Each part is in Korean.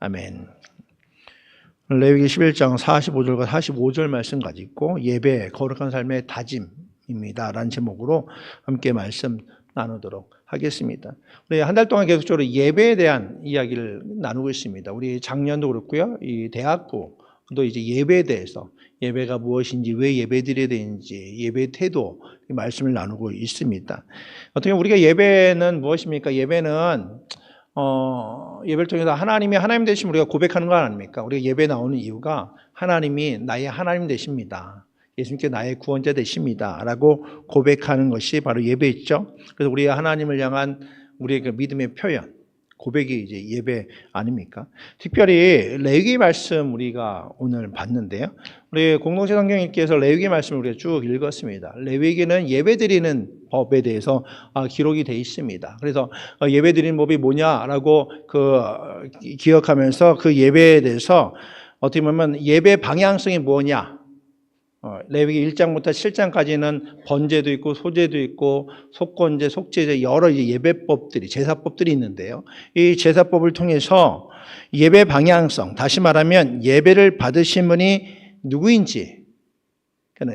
아멘. 레위기 11장 45절과 45절 말씀 가지고 예배, 거룩한 삶의 다짐입니다 라는 제목으로 함께 말씀 나누도록 하겠습니다. 우리 한 달 동안 계속적으로 예배에 대한 이야기를 나누고 있습니다. 우리 작년도 그렇고요. 이 대학부도 이제 예배에 대해서 예배가 무엇인지, 왜 예배드려야 되는지, 예배의 태도, 말씀을 나누고 있습니다. 어떻게 우리가 예배는 무엇입니까? 예배는 예배를 통해서 하나님이 하나님 되심을 우리가 고백하는 거 아닙니까? 우리가 예배 나오는 이유가 하나님이 나의 하나님 되십니다. 예수님께 나의 구원자 되십니다. 라고 고백하는 것이 바로 예배있죠. 그래서 우리 하나님을 향한 우리의 그 믿음의 표현, 고백이 이제 예배 아닙니까? 특별히 레위기 말씀 우리가 오늘 봤는데요. 우리 공동체 성경 읽기에서 레위기 말씀을 우리가 쭉 읽었습니다. 레위기는 예배 드리는 법에 대해서 기록이 되어 있습니다. 그래서 예배 드리는 법이 뭐냐라고 기억하면서 그 예배에 대해서 어떻게 보면 예배 방향성이 뭐냐? 레위기 1장부터 7장까지는 번제도 있고 소제도 있고 속건제, 속제제 여러 예배법들이 제사법들이 있는데요. 이 제사법을 통해서 예배 방향성, 다시 말하면 예배를 받으신 분이 누구인지,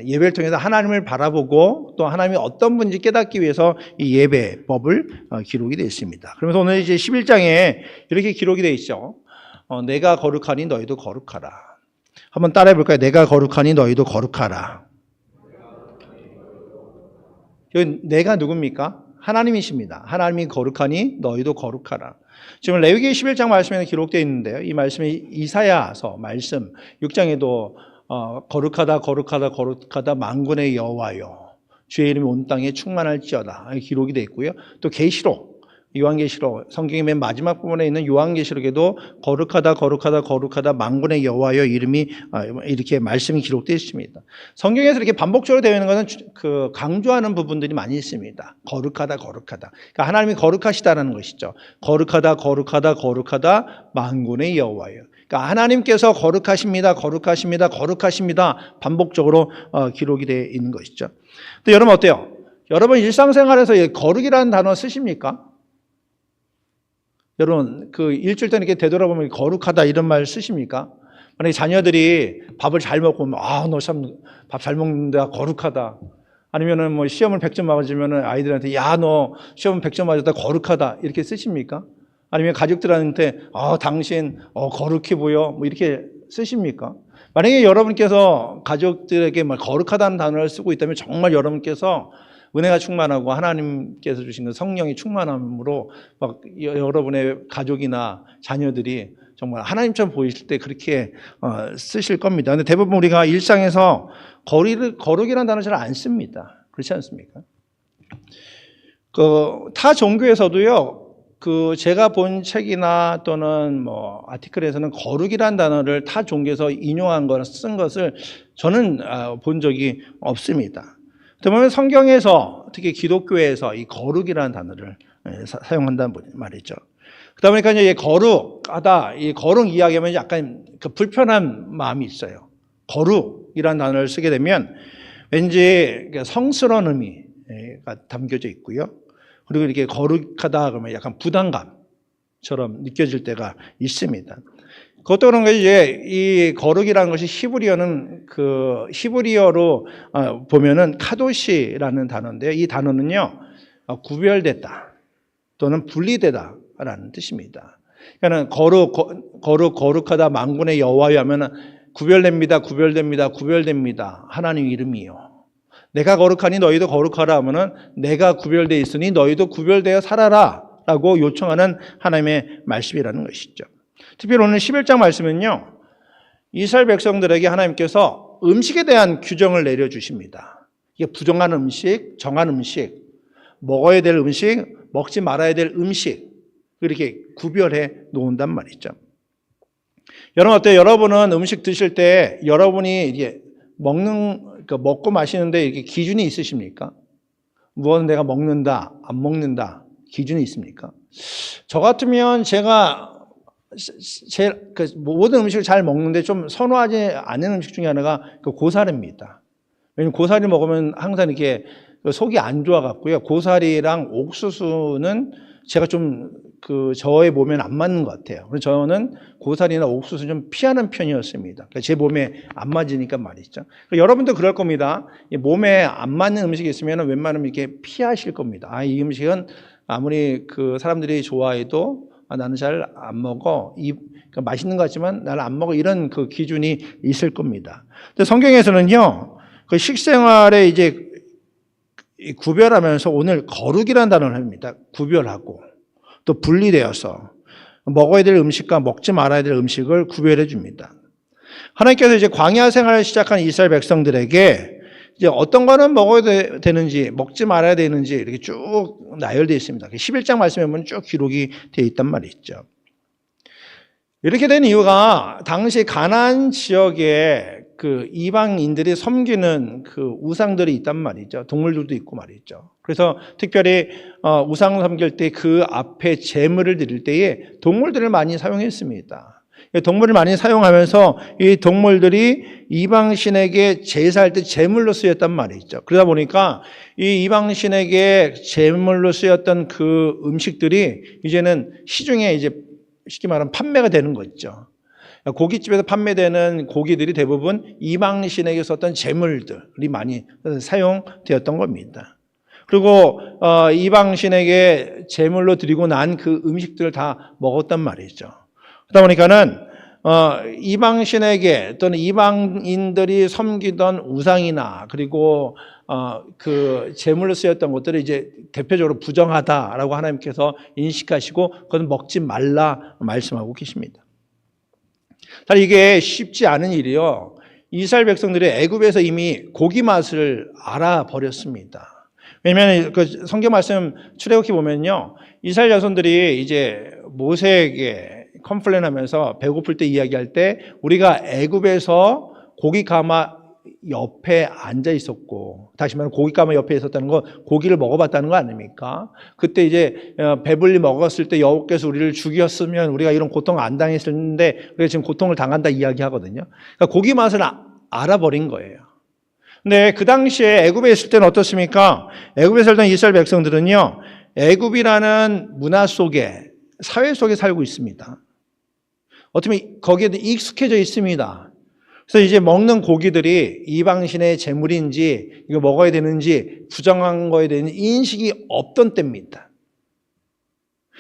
예배를 통해서 하나님을 바라보고 또 하나님이 어떤 분인지 깨닫기 위해서 이 예배법을 기록이 되어 있습니다. 그러면서 오늘 이제 11장에 이렇게 기록이 되어 있죠. 내가 거룩하니 너희도 거룩하라. 한번 따라해 볼까요? 내가 거룩하니 너희도 거룩하라. 여기 내가 누굽니까? 하나님이십니다. 하나님이 거룩하니 너희도 거룩하라. 지금 레위기 11장 말씀에 기록되어 있는데요. 이 말씀이 이사야서 말씀 6장에도 거룩하다 거룩하다 거룩하다 만군의 여호와여 주의 이름이 온 땅에 충만할지어다 기록이 되어 있고요. 또 계시록 요한계시록 성경의 맨 마지막 부분에 있는 요한계시록에도 거룩하다 거룩하다 거룩하다 만군의 여호와여 이름이 이렇게 말씀이 기록되어 있습니다. 성경에서 이렇게 반복적으로 되어 있는 것은 강조하는 부분들이 많이 있습니다. 거룩하다 거룩하다. 그러니까 하나님이 거룩하시다라는 것이죠. 거룩하다 거룩하다 거룩하다 만군의 여호와여. 그러니까 하나님께서 거룩하십니다 거룩하십니다 거룩하십니다 반복적으로 기록이 되어 있는 것이죠. 또 여러분 어때요? 여러분 일상생활에서 거룩이라는 단어 쓰십니까? 여러분 일주일 동안 이렇게 되돌아보면 거룩하다 이런 말 쓰십니까? 만약에 자녀들이 밥을 잘 먹고 너 참 밥 잘 먹는다 거룩하다. 아니면은 뭐 시험을 100점 맞으면은 아이들한테 너 시험 100점 맞았다 거룩하다 이렇게 쓰십니까? 아니면 가족들한테 당신 거룩해 보여 뭐 이렇게 쓰십니까? 만약에 여러분께서 가족들에게 거룩하다는 단어를 쓰고 있다면 정말 여러분께서 은혜가 충만하고 하나님께서 주신 그 성령이 충만함으로 여러분의 가족이나 자녀들이 정말 하나님처럼 보이실 때 그렇게 쓰실 겁니다. 근데 대부분 우리가 일상에서 거룩이라는 단어 잘 안 씁니다. 그렇지 않습니까? 타 종교에서도요, 제가 본 책이나 또는 아티클에서는 거룩이라는 단어를 타 종교에서 인용한 걸 쓴 것을 저는 본 적이 없습니다. 그러면 성경에서 특히 기독교에서 이 거룩이라는 단어를 사용한다는 말이죠. 그러다 보니까 이제 거룩하다, 이 거룩 이야기하면 약간 불편한 마음이 있어요. 거룩이라는 단어를 쓰게 되면 왠지 성스러운 의미가 담겨져 있고요. 그리고 이렇게 거룩하다 그러면 약간 부담감처럼 느껴질 때가 있습니다. 그것도 그런 게 이제 이 거룩이라는 것이 히브리어로 보면은 카도시라는 단어인데요. 이 단어는요, 구별됐다 또는 분리되다라는 뜻입니다. 그러니까 거룩하다 만군의 여호와여 하면은 구별됩니다. 하나님 이름이요. 내가 거룩하니 너희도 거룩하라 하면은 내가 구별되어 있으니 너희도 구별되어 살아라라고 요청하는 하나님의 말씀이라는 것이죠. 특별히 오늘 11장 말씀은요, 이스라엘 백성들에게 하나님께서 음식에 대한 규정을 내려주십니다. 이게 부정한 음식, 정한 음식, 먹어야 될 음식, 먹지 말아야 될 음식, 이렇게 구별해 놓은단 말이죠. 여러분 어때요? 여러분은 음식 드실 때 여러분이 이게 먹고 마시는데 이렇게 기준이 있으십니까? 무엇은 내가 먹는다, 안 먹는다, 기준이 있습니까? 저 같으면 제가 모든 음식을 잘 먹는데 좀 선호하지 않는 음식 중에 하나가 고사리입니다. 왜냐하면 고사리 먹으면 항상 이렇게 속이 안 좋아갖고요. 고사리랑 옥수수는 제가 좀 저의 몸에는 안 맞는 것 같아요. 그래서 저는 고사리나 옥수수 좀 피하는 편이었습니다. 그러니까 제 몸에 안 맞으니까 말이죠. 여러분도 그럴 겁니다. 몸에 안 맞는 음식이 있으면 웬만하면 이렇게 피하실 겁니다. 이 음식은 아무리 사람들이 좋아해도 나는 잘 안 먹어. 그러니까 맛있는 것 같지만 나는 안 먹어. 이런 기준이 있을 겁니다. 근데 성경에서는요, 식생활에 이제 구별하면서 오늘 거룩이라는 단어를 합니다. 구별하고 또 분리되어서 먹어야 될 음식과 먹지 말아야 될 음식을 구별해 줍니다. 하나님께서 이제 광야 생활을 시작한 이스라엘 백성들에게 이제 어떤 거는 먹어야 되는지 먹지 말아야 되는지 이렇게 쭉 나열되어 있습니다. 11장 말씀에 보면 쭉 기록이 되어 있단 말이죠. 이렇게 된 이유가 당시 가나안 지역에 이방인들이 섬기는 우상들이 있단 말이죠. 동물들도 있고 말이죠. 그래서 특별히 우상 섬길 때 그 앞에 제물을 드릴 때에 동물들을 많이 사용했습니다. 동물을 많이 사용하면서 이 동물들이 이방신에게 제사할 때 제물로 쓰였단 말이죠. 그러다 보니까 이 이방신에게 제물로 쓰였던 그 음식들이 이제는 시중에 이제 쉽게 말하면 판매가 되는 거죠. 고깃집에서 판매되는 고기들이 대부분 이방신에게 썼던 제물들이 많이 사용되었던 겁니다. 그리고 이방신에게 제물로 드리고 난 그 음식들을 다 먹었단 말이죠. 그러다 보니까는 이방신에게 또는 이방인들이 섬기던 우상이나 그리고 제물로 쓰였던 것들을 이제 대표적으로 부정하다라고 하나님께서 인식하시고 그건 먹지 말라 말씀하고 계십니다. 이게 쉽지 않은 일이요. 이스라엘 백성들이 애굽에서 이미 고기 맛을 알아버렸습니다. 왜냐하면 성경 말씀 출애굽기 보면요, 이스라엘 자손들이 이제 모세에게 컴플레인하면서 배고플 때 이야기할 때 우리가 애굽에서 고기 가마 옆에 앉아 있었고, 다시 말하면 고기 가마 옆에 있었다는 거 고기를 먹어봤다는 거 아닙니까? 그때 이제 배불리 먹었을 때 여호와께서 우리를 죽였으면 우리가 이런 고통 안 당했을 텐데 우리가 지금 고통을 당한다 이야기하거든요. 그러니까 고기 맛을 알아버린 거예요. 근데 그 당시에 애굽에 있을 때는 어떻습니까? 애굽에 살던 이스라엘 백성들은요, 애굽이라는 문화 속에, 사회 속에 살고 있습니다. 어쩌면 거기에 익숙해져 있습니다. 그래서 이제 먹는 고기들이 이방신의 제물인지 이거 먹어야 되는지 부정한 거에 대한 인식이 없던 때입니다.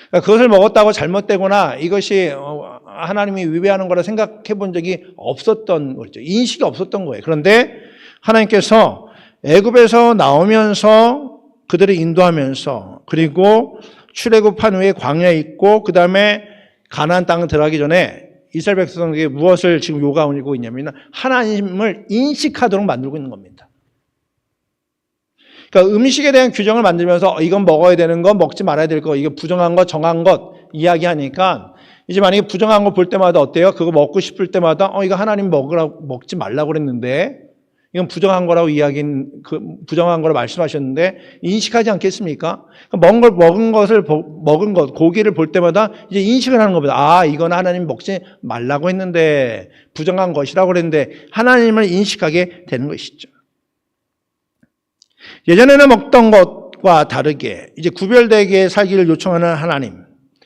그러니까 그것을 먹었다고 잘못되거나 이것이 하나님이 위배하는 거라 생각해 본 적이 없었던 거죠. 인식이 없었던 거예요. 그런데 하나님께서 애굽에서 나오면서 그들을 인도하면서 그리고 출애굽한 후에 광야에 있고 그 다음에 가나안 땅을 들어가기 전에 이스라엘 백성에게 무엇을 지금 요구하고 있냐면 하나님을 인식하도록 만들고 있는 겁니다. 그러니까 음식에 대한 규정을 만들면서 이건 먹어야 되는 거, 먹지 말아야 될 거, 이거 부정한 것, 정한 것 이야기하니까 이제 만약에 부정한 거 볼 때마다 어때요? 그거 먹고 싶을 때마다 이거 하나님 먹지 말라고 그랬는데 이건 부정한 거라고 부정한 거라고 말씀하셨는데 인식하지 않겠습니까? 먹은 것, 고기를 볼 때마다 이제 인식을 하는 겁니다. 이건 하나님 먹지 말라고 했는데, 부정한 것이라고 그랬는데, 하나님을 인식하게 되는 것이죠. 예전에는 먹던 것과 다르게 이제 구별되게 살기를 요청하는 하나님,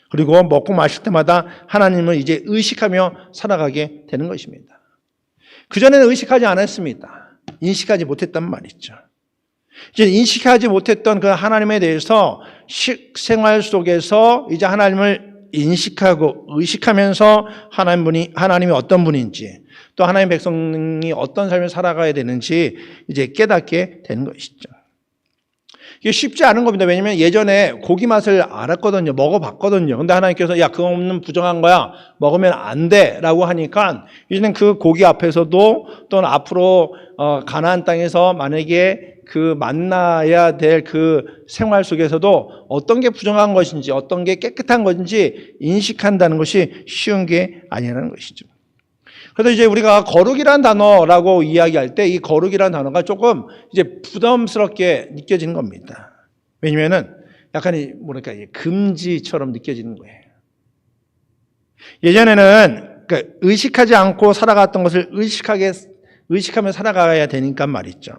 그리고 먹고 마실 때마다 하나님을 이제 의식하며 살아가게 되는 것입니다. 그전에는 의식하지 않았습니다. 인식하지 못했단 말이죠. 이제 인식하지 못했던 그 하나님에 대해서 식생활 속에서 이제 하나님을 인식하고 의식하면서 하나님이 어떤 분인지 또 하나님 백성이 어떤 삶을 살아가야 되는지 이제 깨닫게 되는 것이죠. 이게 쉽지 않은 겁니다. 왜냐하면 예전에 고기 맛을 알았거든요. 먹어봤거든요. 근데 하나님께서 야, 그거는 부정한 거야. 먹으면 안 돼. 라고 하니까 이제는 그 고기 앞에서도 또는 앞으로 가나안 땅에서 만약에 만나야 될 그 생활 속에서도 어떤 게 부정한 것인지 어떤 게 깨끗한 것인지 인식한다는 것이 쉬운 게 아니라는 것이죠. 그래서 이제 우리가 거룩이라는 단어라고 이야기할 때 이 거룩이라는 단어가 조금 이제 부담스럽게 느껴지는 겁니다. 왜냐면은 약간 금지처럼 느껴지는 거예요. 예전에는 의식하지 않고 살아갔던 것을 의식하며 살아가야 되니까 말이죠.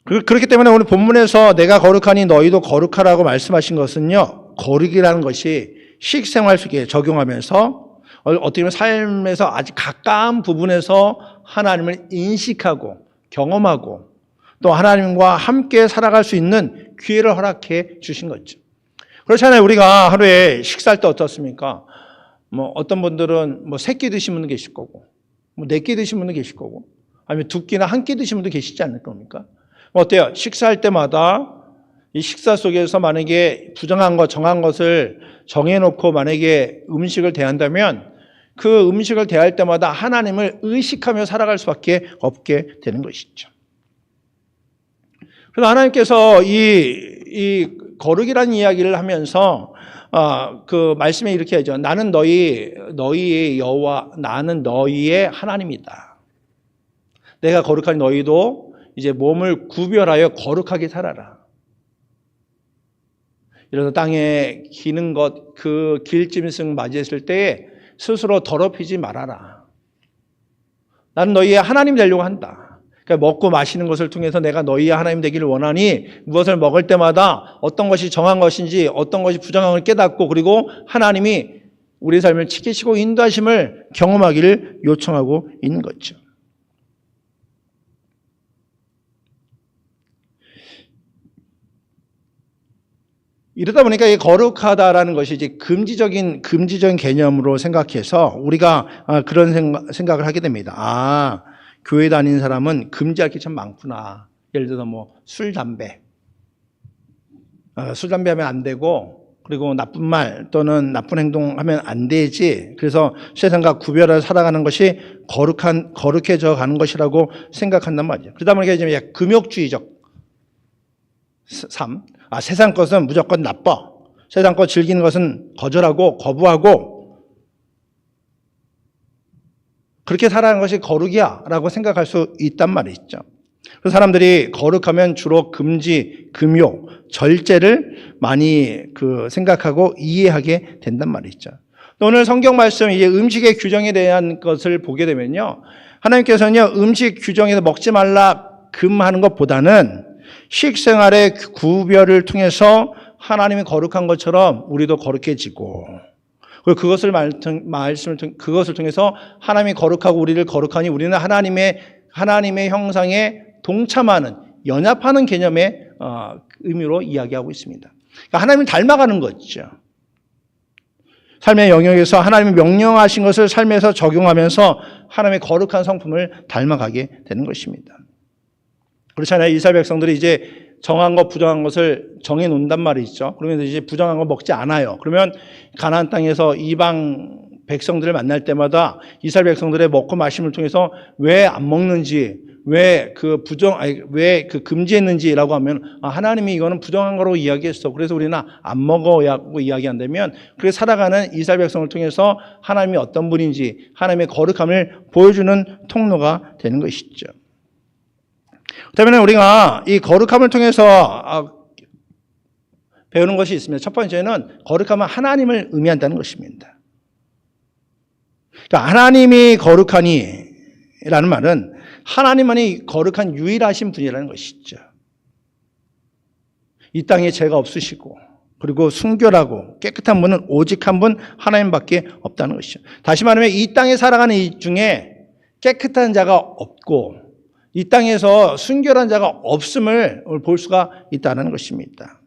그렇기 때문에 오늘 본문에서 내가 거룩하니 너희도 거룩하라고 말씀하신 것은요, 거룩이라는 것이 식생활 속에 적용하면서 어떻게 보면 삶에서 아주 가까운 부분에서 하나님을 인식하고 경험하고 또 하나님과 함께 살아갈 수 있는 기회를 허락해 주신 거죠. 그렇잖아요. 우리가 하루에 식사할 때 어떻습니까? 어떤 분들은 세 끼 드시는 분도 계실 거고, 네 끼 드시는 분도 계실 거고, 아니면 두 끼나 한 끼 드시는 분도 계시지 않을 겁니까? 어때요? 식사할 때마다 이 식사 속에서 만약에 부정한 것, 정한 것을 정해놓고 만약에 음식을 대한다면 그 음식을 대할 때마다 하나님을 의식하며 살아갈 수밖에 없게 되는 것이죠. 그래서 하나님께서 이 거룩이라는 이야기를 하면서 그 말씀에 이렇게 하죠. 나는 너희의 여호와, 나는 너희의 하나님이다. 내가 거룩하니 너희도 이제 몸을 구별하여 거룩하게 살아라. 이래서 땅에 기는 것, 그 길짐승 맞이했을 때에 스스로 더럽히지 말아라. 나는 너희의 하나님 되려고 한다. 그러니까 먹고 마시는 것을 통해서 내가 너희의 하나님 되기를 원하니 무엇을 먹을 때마다 어떤 것이 정한 것인지 어떤 것이 부정한 걸 깨닫고 그리고 하나님이 우리 삶을 지키시고 인도하심을 경험하기를 요청하고 있는 거죠. 이러다 보니까 이 거룩하다라는 것이 이제 금지적인 개념으로 생각해서 우리가 그런 생각을 하게 됩니다. 교회 다니는 사람은 금지할 게 참 많구나. 예를 들어서 술, 담배. 술, 담배 하면 안 되고, 그리고 나쁜 말 또는 나쁜 행동 하면 안 되지. 그래서 세상과 구별해서 살아가는 것이 거룩해져 가는 것이라고 생각한단 말이에요. 그러다 보니까 이제 금욕주의적 삶. 세상 것은 무조건 나빠. 세상 것 즐기는 것은 거절하고 거부하고 그렇게 살아가는 것이 거룩이야 라고 생각할 수 있단 말이죠. 그래서 사람들이 거룩하면 주로 금지, 금욕, 절제를 많이 생각하고 이해하게 된단 말이죠. 오늘 성경 말씀 이제 음식의 규정에 대한 것을 보게 되면요. 하나님께서는요, 음식 규정에서 먹지 말라 금하는 것보다는 식생활의 구별을 통해서 하나님이 거룩한 것처럼 우리도 거룩해지고 그리고 그것을 통해서 하나님이 거룩하고 우리를 거룩하니 우리는 하나님의 형상에 동참하는 연합하는 개념의 의미로 이야기하고 있습니다. 그러니까 하나님을 닮아가는 거죠. 삶의 영역에서 하나님이 명령하신 것을 삶에서 적용하면서 하나님의 거룩한 성품을 닮아가게 되는 것입니다. 그렇잖아요. 이스라엘 백성들이 이제 정한 것, 부정한 것을 정해 놓는단 말이죠. 그러면서 이제 부정한 거 먹지 않아요. 그러면 가나안 땅에서 이방 백성들을 만날 때마다 이스라엘 백성들의 먹고 마심을 통해서 왜 안 먹는지, 왜 금지했는지라고 하면 하나님이 이거는 부정한 거로 이야기했어. 그래서 우리는 안 먹어야고 이야기한다면 그렇게 살아가는 이스라엘 백성을 통해서 하나님이 어떤 분인지 하나님의 거룩함을 보여주는 통로가 되는 것이죠. 그렇다면 우리가 이 거룩함을 통해서 배우는 것이 있습니다. 첫 번째는 거룩함은 하나님을 의미한다는 것입니다. 그러니까 하나님이 거룩하니 라는 말은 하나님만이 거룩한 유일하신 분이라는 것이죠. 이 땅에 죄가 없으시고 그리고 순결하고 깨끗한 분은 오직 한 분 하나님밖에 없다는 것이죠. 다시 말하면 이 땅에 살아가는 이 중에 깨끗한 자가 없고 이 땅에서 순결한 자가 없음을 볼 수가 있다는 것입니다.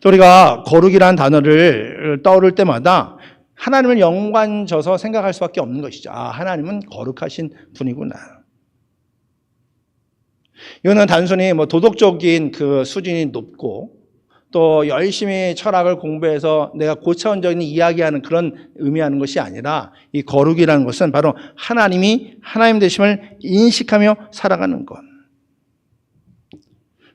우리가 거룩이라는 단어를 떠오를 때마다 하나님을 연관져서 생각할 수밖에 없는 것이죠. 하나님은 거룩하신 분이구나. 이거는 단순히 도덕적인 그 수준이 높고 또 열심히 철학을 공부해서 내가 고차원적인 이야기하는 그런 의미하는 것이 아니라 이 거룩이라는 것은 바로 하나님이 하나님 되심을 인식하며 살아가는 것.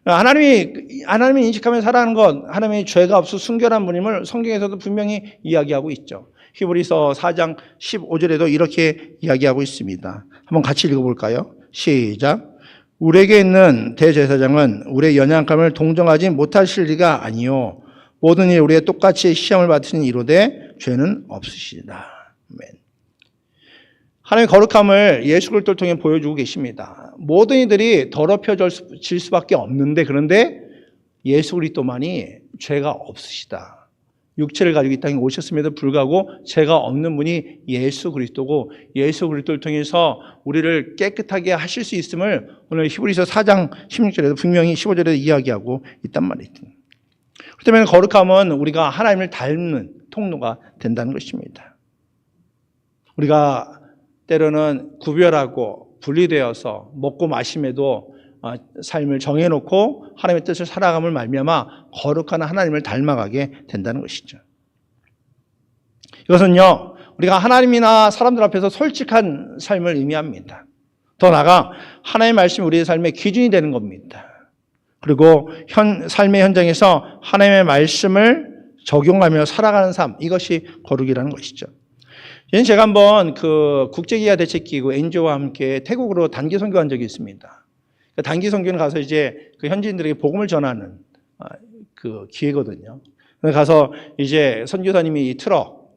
하나님이 인식하며 살아가는 것, 하나님이 죄가 없어 순결한 분임을 성경에서도 분명히 이야기하고 있죠. 히브리서 4장 15절에도 이렇게 이야기하고 있습니다. 한번 같이 읽어볼까요? 시작. 우리에게 있는 대제사장은 우리의 연약함을 동정하지 못하실 리가 아니요 모든 일 우리의 똑같이 시험을 받으시는 이로되 죄는 없으시다. 아멘. 하나님의 거룩함을 예수 그리스도를 통해 보여주고 계십니다. 모든 이들이 더럽혀질 수밖에 없는데, 그런데 예수 그리스도만이 죄가 없으시다. 육체를 가지고 이 땅에 오셨음에도 불구하고 죄가 없는 분이 예수 그리스도고, 예수 그리스도를 통해서 우리를 깨끗하게 하실 수 있음을 오늘 히브리서 4장 16절에도 분명히 15절에도 이야기하고 있단 말이죠. 그렇기 때문에 거룩함은 우리가 하나님을 닮는 통로가 된다는 것입니다. 우리가 때로는 구별하고 분리되어서 먹고 마심에도 삶을 정해놓고 하나님의 뜻을 살아감을 말미암아 거룩한 하나님을 닮아가게 된다는 것이죠. 이것은요, 우리가 하나님이나 사람들 앞에서 솔직한 삶을 의미합니다. 더 나아가 하나님의 말씀이 우리의 삶의 기준이 되는 겁니다. 그리고 삶의 현장에서 하나님의 말씀을 적용하며 살아가는 삶, 이것이 거룩이라는 것이죠. 제가 한번 국제기아 대책기구 NGO와 함께 태국으로 단기 선교한 적이 있습니다. 단기 선교는 가서 이제 현지인들에게 복음을 전하는 기회거든요. 가서 이제 선교사님이 이 트럭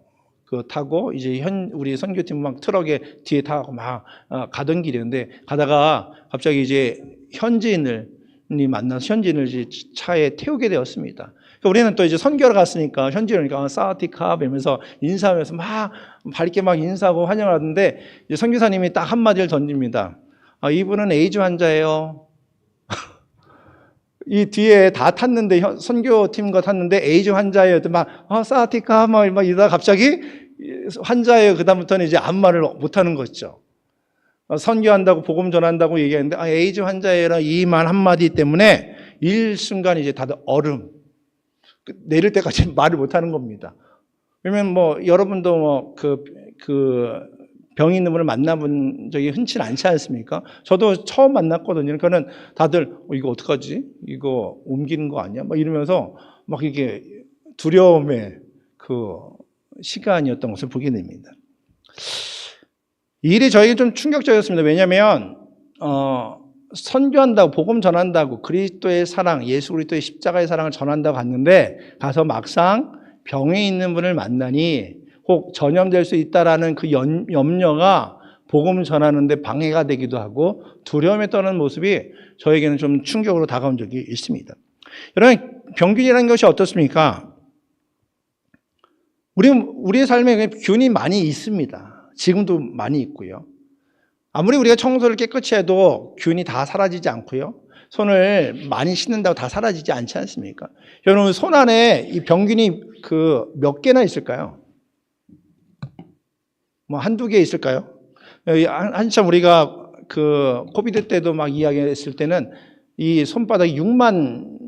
타고 이제 우리 선교팀 막 트럭에 뒤에 타고 막 가던 길이었는데, 가다가 갑자기 이제 현지인을 이제 차에 태우게 되었습니다. 우리는 또 이제 선교를 갔으니까 현지인이니까 사와디캅 이러면서 인사하면서 막 밝게 막 인사하고 환영을 하는데, 이제 선교사님이 딱 한마디를 던집니다. 이분은 에이즈 환자예요. 이 뒤에 다 탔는데, 선교팀과 탔는데 에이즈 환자예요. 막 사와디캅 막 이러다가 갑자기 환자예요. 그다음부터는 이제 아무 말을 못하는 거죠. 선교한다고 복음 전한다고 얘기하는데 에이즈 환자예요. 이 말 한마디 때문에 일순간 이제 다들 얼음 내릴 때까지 말을 못하는 겁니다. 왜냐면 여러분도 병이 있는 분을 만나본 적이 흔치 않지 않습니까? 저도 처음 만났거든요. 그러니까는 다들 이거 어떡하지? 이거 옮기는 거 아니야? 막 이러면서 막 이게 두려움의 시간이었던 것을 보게 됩니다. 이 일이 저에게 좀 충격적이었습니다. 왜냐하면 선교한다고 복음 전한다고 그리스도의 사랑, 예수 그리스도의 십자가의 사랑을 전한다고 갔는데, 가서 막상 병에 있는 분을 만나니 혹 전염될 수 있다라는 그 염려가 복음을 전하는데 방해가 되기도 하고 두려움에 떠는 모습이 저에게는 좀 충격으로 다가온 적이 있습니다. 여러분, 병균이라는 것이 어떻습니까? 우리의 삶에 균이 많이 있습니다. 지금도 많이 있고요. 아무리 우리가 청소를 깨끗이 해도 균이 다 사라지지 않고요. 손을 많이 씻는다고 다 사라지지 않지 않습니까? 여러분, 손 안에 이 병균이 몇 개나 있을까요? 한두 개 있을까요? 한참 우리가 코비드 때도 막 이야기했을 때는 이 손바닥에 6만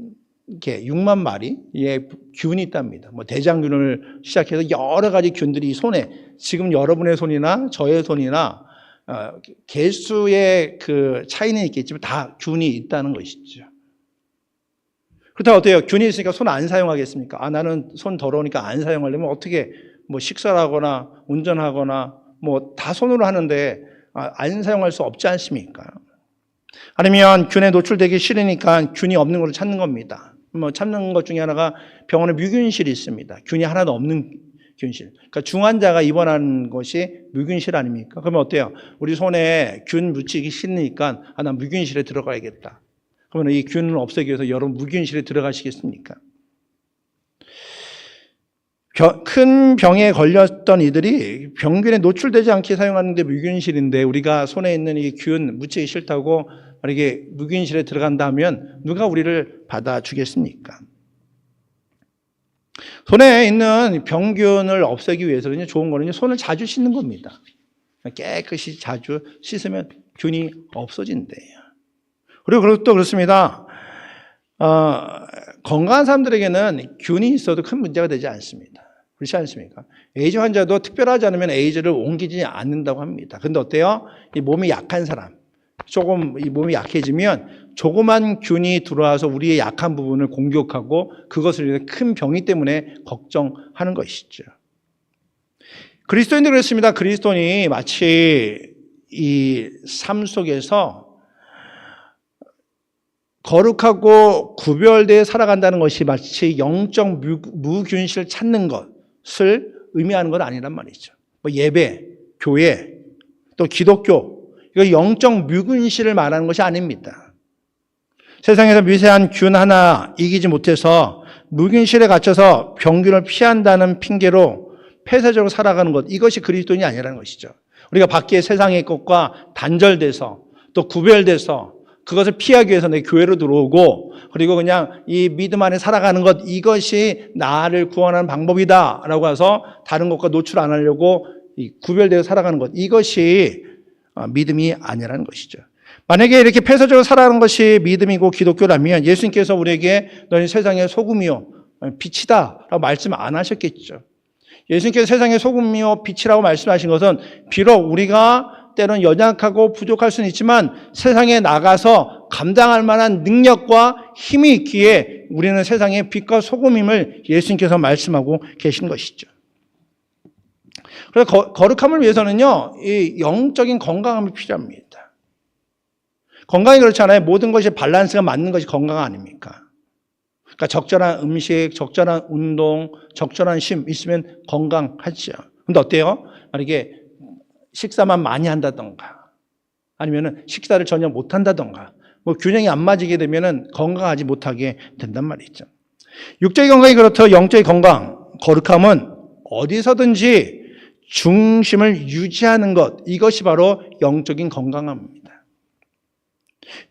마리의 균이 있답니다. 대장균을 시작해서 여러 가지 균들이 이 손에, 지금 여러분의 손이나 저의 손이나 개수의 차이는 있겠지만 다 균이 있다는 것이죠. 그렇다고 어때요? 균이 있으니까 손 안 사용하겠습니까? 나는 손 더러우니까 안 사용하려면 어떻게 식사를 하거나 운전하거나 다 손으로 하는데 안 사용할 수 없지 않습니까? 아니면 균에 노출되기 싫으니까 균이 없는 걸 찾는 겁니다. 찾는 것 중에 하나가 병원에 뮤균실이 있습니다. 균이 하나도 없는 균실. 그러니까 중환자가 입원한 것이 뮤균실 아닙니까? 그러면 어때요? 우리 손에 균 묻히기 싫으니까 나 뮤균실에 들어가야겠다. 그러면 이 균을 없애기 위해서 여러분 뮤균실에 들어가시겠습니까? 큰 병에 걸렸던 이들이 병균에 노출되지 않게 사용하는 게 뮤균실인데, 우리가 손에 있는 이 균 묻히기 싫다고 이렇게 뮤균실에 들어간다면 누가 우리를 받아주겠습니까? 손에 있는 병균을 없애기 위해서는 좋은 거는 손을 자주 씻는 겁니다. 깨끗이 자주 씻으면 균이 없어진대요. 그리고 또 그렇습니다. 건강한 사람들에게는 균이 있어도 큰 문제가 되지 않습니다. 그렇지 않습니까? 에이즈 환자도 특별하지 않으면 에이즈를 옮기지 않는다고 합니다. 근데 어때요? 이 몸이 약한 사람, 조금 이 몸이 약해지면 조그만 균이 들어와서 우리의 약한 부분을 공격하고 그것을 위해 큰 병이 때문에 걱정하는 것이죠. 그리스도인도 그렇습니다. 그리스도인이 마치 이 삶 속에서 거룩하고 구별되어 살아간다는 것이 마치 영적 무균실 찾는 것을 의미하는 건 아니란 말이죠. 예배, 교회, 또 기독교, 이거 영적 묵은실을 말하는 것이 아닙니다. 세상에서 미세한 균 하나 이기지 못해서 묵은실에 갇혀서 병균을 피한다는 핑계로 폐쇄적으로 살아가는 것, 이것이 그리스도인이 아니라는 것이죠. 우리가 밖에 세상의 것과 단절돼서 또 구별돼서 그것을 피하기 위해서 내 교회로 들어오고, 그리고 그냥 이 믿음 안에 살아가는 것, 이것이 나를 구원하는 방법이다라고 해서 다른 것과 노출 안 하려고 구별되어 살아가는 것, 이것이 믿음이 아니라는 것이죠. 만약에 이렇게 폐쇄적으로 살아가는 것이 믿음이고 기독교라면 예수님께서 우리에게 너희 세상의 소금이요 빛이다 라고 말씀 안 하셨겠죠. 예수님께서 세상의 소금이요 빛이라고 말씀하신 것은 비록 우리가 때로는 연약하고 부족할 수는 있지만 세상에 나가서 감당할 만한 능력과 힘이 있기에 우리는 세상의 빛과 소금임을 예수님께서 말씀하고 계신 것이죠. 그래서 거룩함을 위해서는요, 이 영적인 건강함이 필요합니다. 건강이 그렇잖아요. 모든 것이 밸런스가 맞는 것이 건강 아닙니까? 그러니까 적절한 음식, 적절한 운동, 적절한 쉼 있으면 건강하죠. 근데 어때요? 만약에 식사만 많이 한다던가 아니면은 식사를 전혀 못 한다던가 뭐 균형이 안 맞게 되면은 건강하지 못하게 된단 말이죠. 육적인 건강이 그렇듯 영적인 건강, 거룩함은 어디서든지 중심을 유지하는 것, 이것이 바로 영적인 건강함입니다.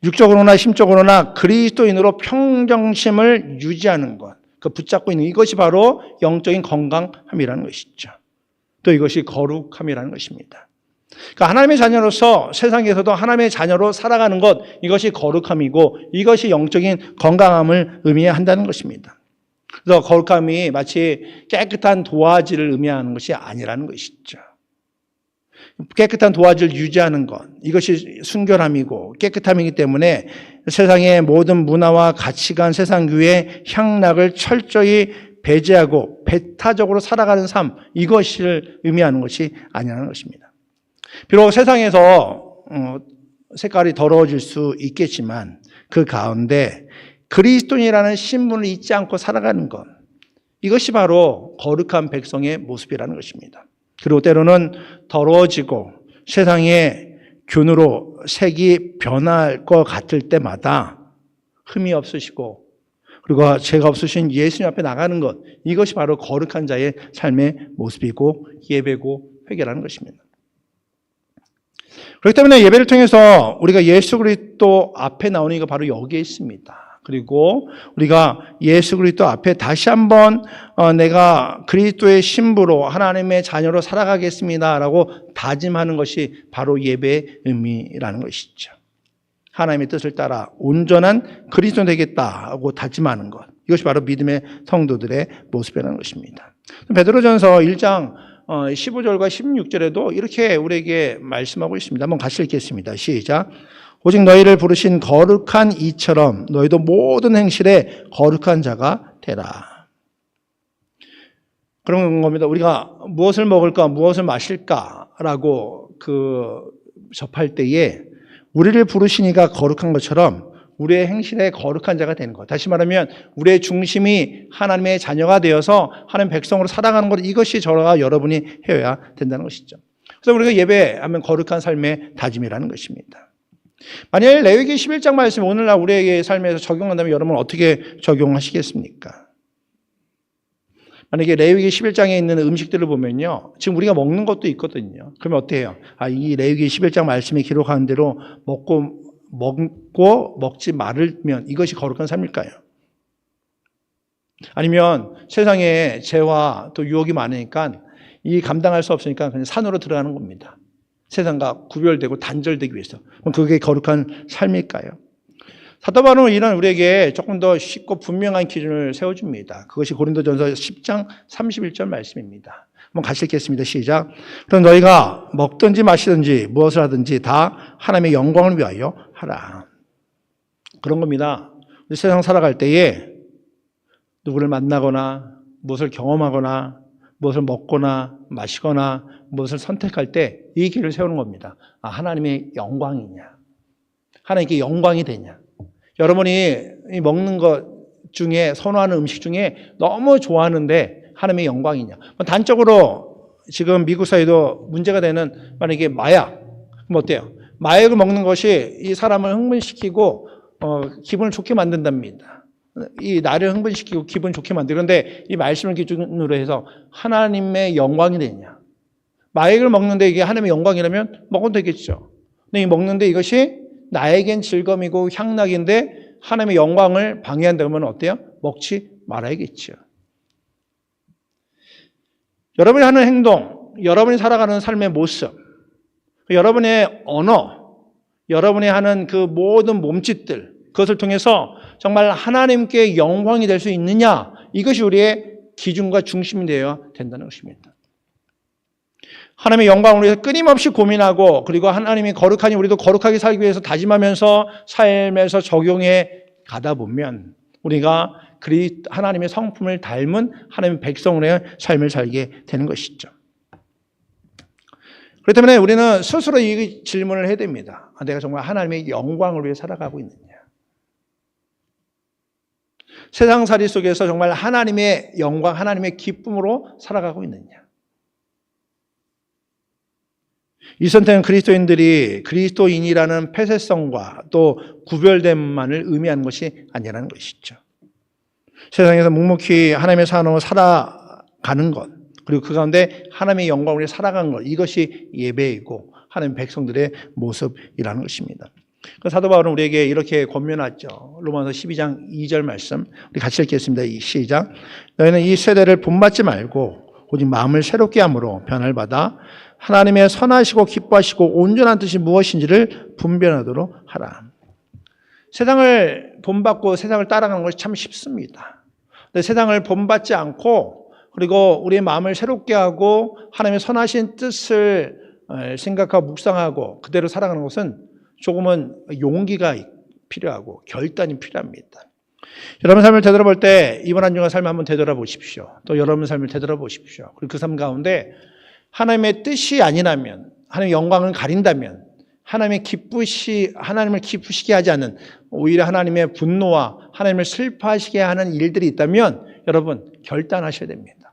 육적으로나 심적으로나 그리스도인으로 평정심을 유지하는 것, 그 붙잡고 있는 이것이 바로 영적인 건강함이라는 것이죠. 또 이것이 거룩함이라는 것입니다. 그러니까 하나님의 자녀로서 세상에서도 하나님의 자녀로 살아가는 것, 이것이 거룩함이고 이것이 영적인 건강함을 의미한다는 것입니다. 그래서 거룩함이 마치 깨끗한 도화지를 의미하는 것이 아니라는 것이죠. 깨끗한 도화지를 유지하는 것, 이것이 순결함이고 깨끗함이기 때문에 세상의 모든 문화와 가치관, 세상교의 향락을 철저히 배제하고 배타적으로 살아가는 삶, 이것을 의미하는 것이 아니라는 것입니다. 비록 세상에서 색깔이 더러워질 수 있겠지만 그 가운데 그리스도인이라는 신분을 잊지 않고 살아가는 것, 이것이 바로 거룩한 백성의 모습이라는 것입니다. 그리고 때로는 더러워지고 세상의 균으로 색이 변할 것 같을 때마다 흠이 없으시고 그리고 죄가 없으신 예수님 앞에 나가는 것, 이것이 바로 거룩한 자의 삶의 모습이고 예배고 회개라는 것입니다. 그렇기 때문에 예배를 통해서 우리가 예수 그리스도 앞에 나오는 이가 바로 여기에 있습니다. 그리고 우리가 예수 그리스도 앞에 다시 한번 내가 그리스도의 신부로 하나님의 자녀로 살아가겠습니다라고 다짐하는 것이 바로 예배의 의미라는 것이죠. 하나님의 뜻을 따라 온전한 그리스도 되겠다고 다짐하는 것, 이것이 바로 믿음의 성도들의 모습이라는 것입니다. 베드로전서 1장 15절과 16절에도 이렇게 우리에게 말씀하고 있습니다. 한번 같이 읽겠습니다. 시작. 오직 너희를 부르신 거룩한 이처럼 너희도 모든 행실에 거룩한 자가 되라. 그런 겁니다. 우리가 무엇을 먹을까, 무엇을 마실까라고 접할 때에 우리를 부르시니가 거룩한 것처럼 우리의 행실에 거룩한 자가 되는 것. 다시 말하면 우리의 중심이 하나님의 자녀가 되어서 하나님 백성으로 살아가는 것, 이것이 저와 여러분이 해야 된다는 것이죠. 그래서 우리가 예배하면 거룩한 삶의 다짐이라는 것입니다. 만약 레위기 11장 말씀이 오늘날 우리에게 삶에서 적용한다면 여러분은 어떻게 적용하시겠습니까? 만약에 레위기 11장에 있는 음식들을 보면요, 지금 우리가 먹는 것도 있거든요. 그러면 어떻게 해요? 이 레위기 11장 말씀에 기록한 대로 먹고 먹지 말으면 이것이 거룩한 삶일까요? 아니면 세상에 죄와 또 유혹이 많으니까 이 감당할 수 없으니까 그냥 산으로 들어가는 겁니다. 세상과 구별되고 단절되기 위해서. 그럼 그게 거룩한 삶일까요? 사도 바울은 이런 우리에게 조금 더 쉽고 분명한 기준을 세워줍니다. 그것이 고린도전서 10장 31절 말씀입니다. 한번 같이 읽겠습니다. 시작. 그럼 너희가 먹든지 마시든지 무엇을 하든지 다 하나님의 영광을 위하여 하라. 그런 겁니다. 우리 세상 살아갈 때에 누구를 만나거나 무엇을 경험하거나 무엇을 먹거나 마시거나 무엇을 선택할 때 이 길을 세우는 겁니다. 하나님의 영광이냐, 하나님께 영광이 되냐. 여러분이 먹는 것 중에 선호하는 음식 중에 너무 좋아하는데 하나님의 영광이냐. 단적으로 지금 미국 사회도 문제가 되는 만약에 마약, 그럼 어때요? 마약을 먹는 것이 이 사람을 흥분시키고 기분을 좋게 만든답니다. 이 나를 흥분시키고 기분 좋게 만들고, 그런데 이 말씀을 기준으로 해서 하나님의 영광이 되냐? 마약을 먹는데 이게 하나님의 영광이라면 먹어도 되겠죠. 근데 이 먹는데 이것이 나에겐 즐거움이고 향락인데 하나님의 영광을 방해한다면 어때요? 먹지 말아야겠죠. 여러분이 하는 행동, 여러분이 살아가는 삶의 모습, 여러분의 언어, 여러분이 하는 그 모든 몸짓들, 그것을 통해서 정말 하나님께 영광이 될 수 있느냐, 이것이 우리의 기준과 중심이 되어야 된다는 것입니다. 하나님의 영광을 위해서 끊임없이 고민하고, 그리고 하나님이 거룩하니 우리도 거룩하게 살기 위해서 다짐하면서 삶에서 적용해 가다 보면 우리가 하나님의 성품을 닮은 하나님의 백성으로의 삶을 살게 되는 것이죠. 그렇기 때문에 우리는 스스로 이 질문을 해야 됩니다. 내가 정말 하나님의 영광을 위해 살아가고 있느냐? 세상살이 속에서 정말 하나님의 영광, 하나님의 기쁨으로 살아가고 있느냐? 이 선택은 그리스도인들이 그리스도인이라는 폐쇄성과 또 구별됨만을 의미하는 것이 아니라는 것이죠. 세상에서 묵묵히 하나님의 사랑으로 살아가는 것, 그리고 그 가운데 하나님의 영광으로 살아가는 것, 이것이 예배이고 하나님의 백성들의 모습이라는 것입니다. 사도 바울은 우리에게 이렇게 권면하죠. 로마서 12장 2절 말씀 우리 같이 읽겠습니다. 시작. 너희는 이 세대를 본받지 말고 오직 마음을 새롭게 함으로 변화를 받아 하나님의 선하시고 기뻐하시고 온전한 뜻이 무엇인지를 분별하도록 하라. 세상을 본받고 세상을 따라가는 것이 참 쉽습니다. 근데 세상을 본받지 않고, 그리고 우리의 마음을 새롭게 하고 하나님의 선하신 뜻을 생각하고 묵상하고 그대로 살아가는 것은 조금은 용기가 필요하고 결단이 필요합니다. 여러분 삶을 되돌아볼 때 이번 한 주간 삶을 한번 되돌아보십시오. 또 여러분 삶을 되돌아보십시오. 그리고 그 삶 가운데 하나님의 뜻이 아니라면, 하나님의 영광을 가린다면, 하나님을 기쁘시게 하지 않는, 오히려 하나님의 분노와 하나님을 슬퍼하시게 하는 일들이 있다면 여러분 결단하셔야 됩니다.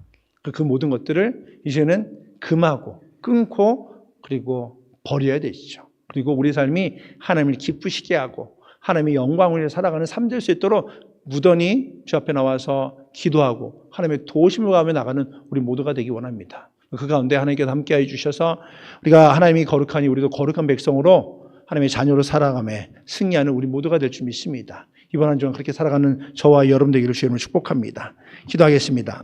그 모든 것들을 이제는 금하고 끊고 그리고 버려야 되죠. 그리고 우리 삶이 하나님을 기쁘시게 하고 하나님의 영광을 위해 살아가는 삶 될 수 있도록 무던히 주 앞에 나와서 기도하고 하나님의 도우심을 구하며 나가는 우리 모두가 되기 원합니다. 그 가운데 하나님께서 함께해 주셔서 우리가 하나님이 거룩하니 우리도 거룩한 백성으로 하나님의 자녀로 살아가며 승리하는 우리 모두가 될 줄 믿습니다. 이번 한 주간 그렇게 살아가는 저와 여러분 되기를 주님을 축복합니다. 기도하겠습니다.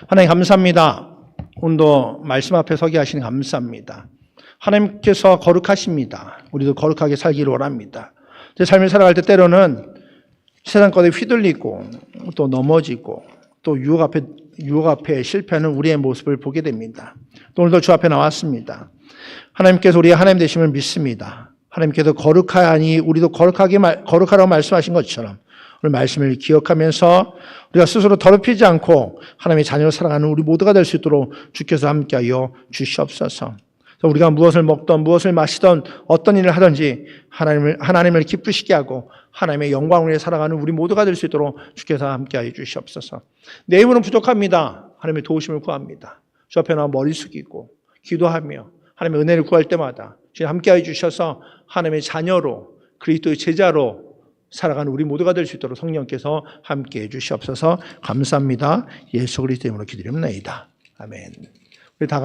하나님 감사합니다. 오늘도 말씀 앞에 서게 하시니 감사합니다. 하나님께서 거룩하십니다. 우리도 거룩하게 살기를 원합니다. 제 삶을 살아갈 때 때로는 세상 것에 휘둘리고 또 넘어지고 또 유혹 앞에 실패하는 우리의 모습을 보게 됩니다. 또 오늘도 주 앞에 나왔습니다. 하나님께서 우리의 하나님 되심을 믿습니다. 하나님께서 거룩하니 우리도 거룩하라고 말씀하신 것처럼 오늘 말씀을 기억하면서 우리가 스스로 더럽히지 않고 하나님의 자녀로 살아가는 우리 모두가 될 수 있도록 주께서 함께하여 주시옵소서. 우리가 무엇을 먹던 무엇을 마시던 어떤 일을 하든지 하나님을 기쁘시게 하고 하나님의 영광을 위해 살아가는 우리 모두가 될 수 있도록 주께서 함께하여 주시옵소서. 내 힘으로는 부족합니다. 하나님의 도우심을 구합니다. 주 앞에 나와 머리 숙이고 기도하며 하나님의 은혜를 구할 때마다 주님 함께하여 주셔서 하나님의 자녀로 그리스도의 제자로 살아가는 우리 모두가 될 수 있도록 성령께서 함께해 주시옵소서. 감사합니다. 예수 그리스도 이름으로 기도드립니다. 아멘. 우리 다 같이